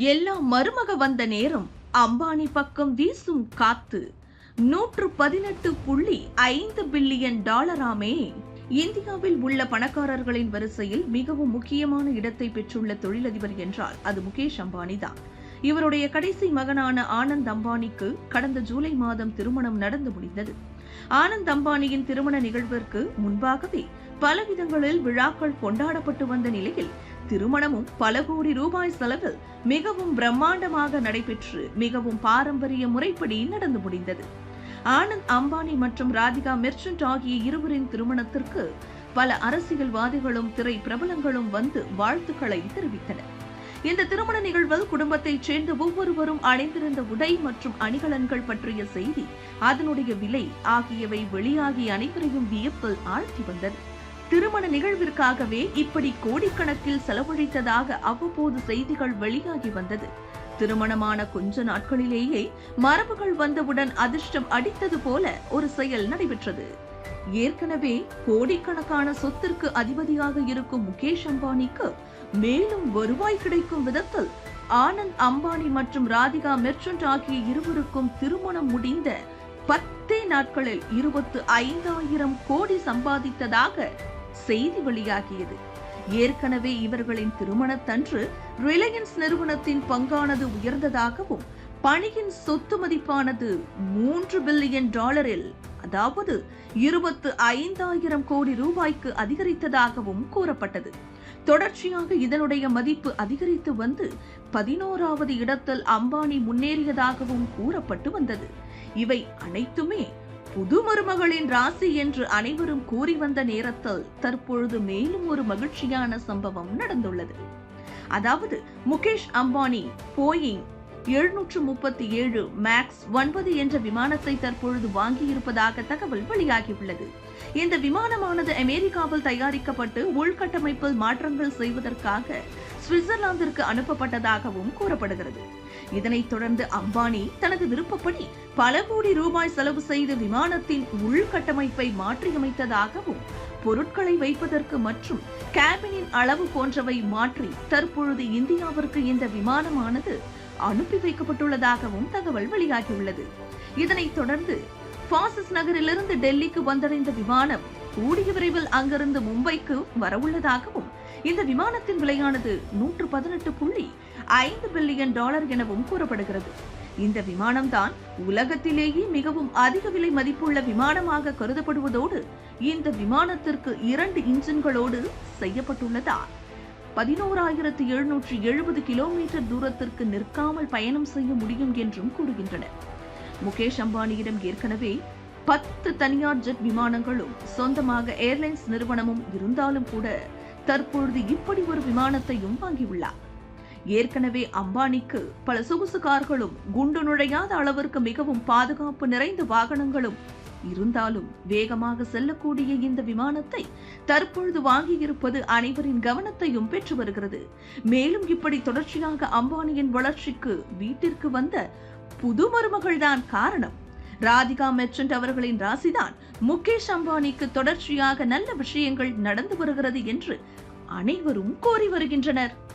எல்லாம் மருமக வந்த நேரம் அம்பானி பக்கம் வீசும் காத்து. 118.5 பில்லியன் டாலராமே. இந்தியாவில் உள்ள பணக்காரர்களின் வரிசையில் மிகவும் முக்கியமான இடத்தை பெற்றுள்ள தொழிலதிபர் என்றால் அது முகேஷ் அம்பானி தான். இவருடைய கடைசி மகனான ஆனந்த் அம்பானிக்கு கடந்த ஜூலை மாதம் திருமணம் நடந்து முடிந்தது. ஆனந்த் அம்பானியின் திருமண நிகழ்விற்கு முன்பாகவே பலவிதங்களில் விழாக்கள் கொண்டாடப்பட்டு வந்த நிலையில் திருமணமும் பல கோடி ரூபாய் செலவில் மிகவும் பிரம்மாண்டமாக நடைபெற்று மிகவும் பாரம்பரிய முறைப்படி நடந்து முடிந்தது. ஆனந்த் அம்பானி மற்றும் ராதிகா மெர்ச்சன்ட் ஆகிய இருவரின் திருமணத்திற்கு பல அரசியல்வாதிகளும் திரை பிரபலங்களும் வந்து வாழ்த்துக்களை தெரிவித்தனர். இந்த திருமண நிகழ்வில் குடும்பத்தைச் சேர்ந்த ஒவ்வொருவரும் அணிந்திருந்த உடை மற்றும் அணிகலன்கள் பற்றிய செய்தி, அதனுடைய விலை ஆகியவை வெளியாகி அனைவரையும் வியப்பில் ஆழ்த்தி வந்தது. திருமண நிகழ்விற்காகவே இப்படி கோடிக்கணக்கில் செலவழித்ததாக அவ்வப்போது செய்திகள் வெளியாகி வந்தது. திருமணமான கொஞ்ச நாட்களிலேயே மரபுகள் வந்தவுடன் அதிர்ஷ்டம் அடித்தது போல ஒரு செயல் நடைபெற்றது. ஏற்கனவே கோடிக்கணக்கான சொத்திற்கு அதிபதியாக இருக்கும் முகேஷ் அம்பானிக்கு மேலும் வருவாய் கிடைக்கும் விதத்தில் ஆனந்த் அம்பானி மற்றும் ராதிகா மெர்ச்சன்ட் ஆகிய இருவருக்கும் திருமணம் முடிந்த 10 நாட்களில் 25,000 கோடி சம்பாதித்ததாக செய்தி வெளியாகியது. ஏற்கனவே இவர்களின் திருமணத்தன்று ரிலையன்ஸ் நிறுவனத்தின் பங்கானது உயர்ந்ததாகவும் பணியின் சொத்து மதிப்பானது 3 பில்லியன் டாலரில், அதாவது 25,000 கோடி ரூபாய்க்கு அதிகரித்ததாகவும் கூறப்பட்டது. தொடர்ச்சியாக இதனுடைய மதிப்பு அதிகரித்து வந்து 11வது இடத்தில் அம்பானி முன்னேறியதாகவும் கூறப்பட்டு வந்தது. இவை அனைத்துமே புது மருமகளின் ராசி என்று அனைவரும் கூறி வந்த நேரத்தில் தற்பொழுது மேலும் ஒரு மகிழ்ச்சியான சம்பவம் நடந்துள்ளது. அதாவது முகேஷ் அம்பானி போயிங் 737 மேக்ஸ் 9 என்ற விமானத்தை தற்பொழுது வாங்கியிருப்பதாக தகவல் வெளியாகியுள்ளது. இந்த விமானமானது அமெரிக்காவில் தயாரிக்கப்பட்டு உள்கட்டமைப்பில் மாற்றங்கள் செய்வதற்காக சுவிட்சர்லாந்திற்கு அனுப்பப்பட்டதாகவும் கூறப்படுகிறது. இதனைத் தொடர்ந்து அம்பானி தனது விருப்பப்படி பல கோடி ரூபாய் செலவு செய்து விமானத்தின் உள்கட்டமைப்பை மாற்றியமைத்ததாகவும் பொருட்களை வைப்பதற்கு மற்றும் கேபினின் அளவு போன்றவை மாற்றி தற்பொழுது இந்தியாவிற்கு இந்த விமானமானது அனுப்பி வைக்கப்பட்டுள்ளதாகவும் தகவல் வெளியாகியுள்ளது. இதனைத் தொடர்ந்து பாசிஸ் நகரிலிருந்து டெல்லிக்கு வந்தடைந்த விமானம் கூடிய விரைவில் அங்கிருந்து மும்பைக்கு வரவுள்ளதாகவும் இந்த விமானத்தின் விலையானது 118.5 பில்லியன் டாலர் எனவும் கூறப்படுகிறது. இந்த விமானம்தான் உலகத்திலேயே மிகவும் அதிக விலை மதிப்புள்ள விமானமாக கருதப்படுவதோடு இந்த விமானத்திற்கு 2 இன்ஜின்களோடு செய்யப்பட்டுள்ளதால் 11,770 கிலோமீட்டர் தூரத்திற்கு நிற்காமல் பயணம் செய்ய முடியும் என்றும் கூறுகின்றனர். முகேஷ் அம்பானியிடம் ஏற்கனவே 10 தனியார் ஜெட் விமானங்களும் சொந்தமாக ஏர்லைன்ஸ் நிறுவனமும் இருந்தாலும் கூட தற்பொழுது இப்படி ஒரு விமானத்தையும் வாங்கியுள்ளார். ஏற்கனவே அம்பானிக்கு பல சொகுசு கார்களும் குண்டு நுழையாத அளவிற்கு மிகவும் பாதுகாப்பு நிறைந்த வாகனங்களும் இருந்தாலும் வேகமாக செல்லக்கூடிய இந்த விமானத்தை தற்பொழுது வாங்கியிருப்பது அனைவரின் கவனத்தையும் பெற்று வருகிறது. மேலும் இப்படி தொடர்ச்சியாக அம்பானியின் வளர்ச்சிக்கு வீட்டிற்கு வந்த புது மருமகள்தான் காரணம். ராதிகா மெர்ச்சன்ட் அவர்களின் ராசிதான் முகேஷ் அம்பானிக்கு தொடர்ச்சியாக நல்ல விஷயங்கள் நடந்து வருகிறது என்று அனைவரும் கோரி வருகின்றனர்.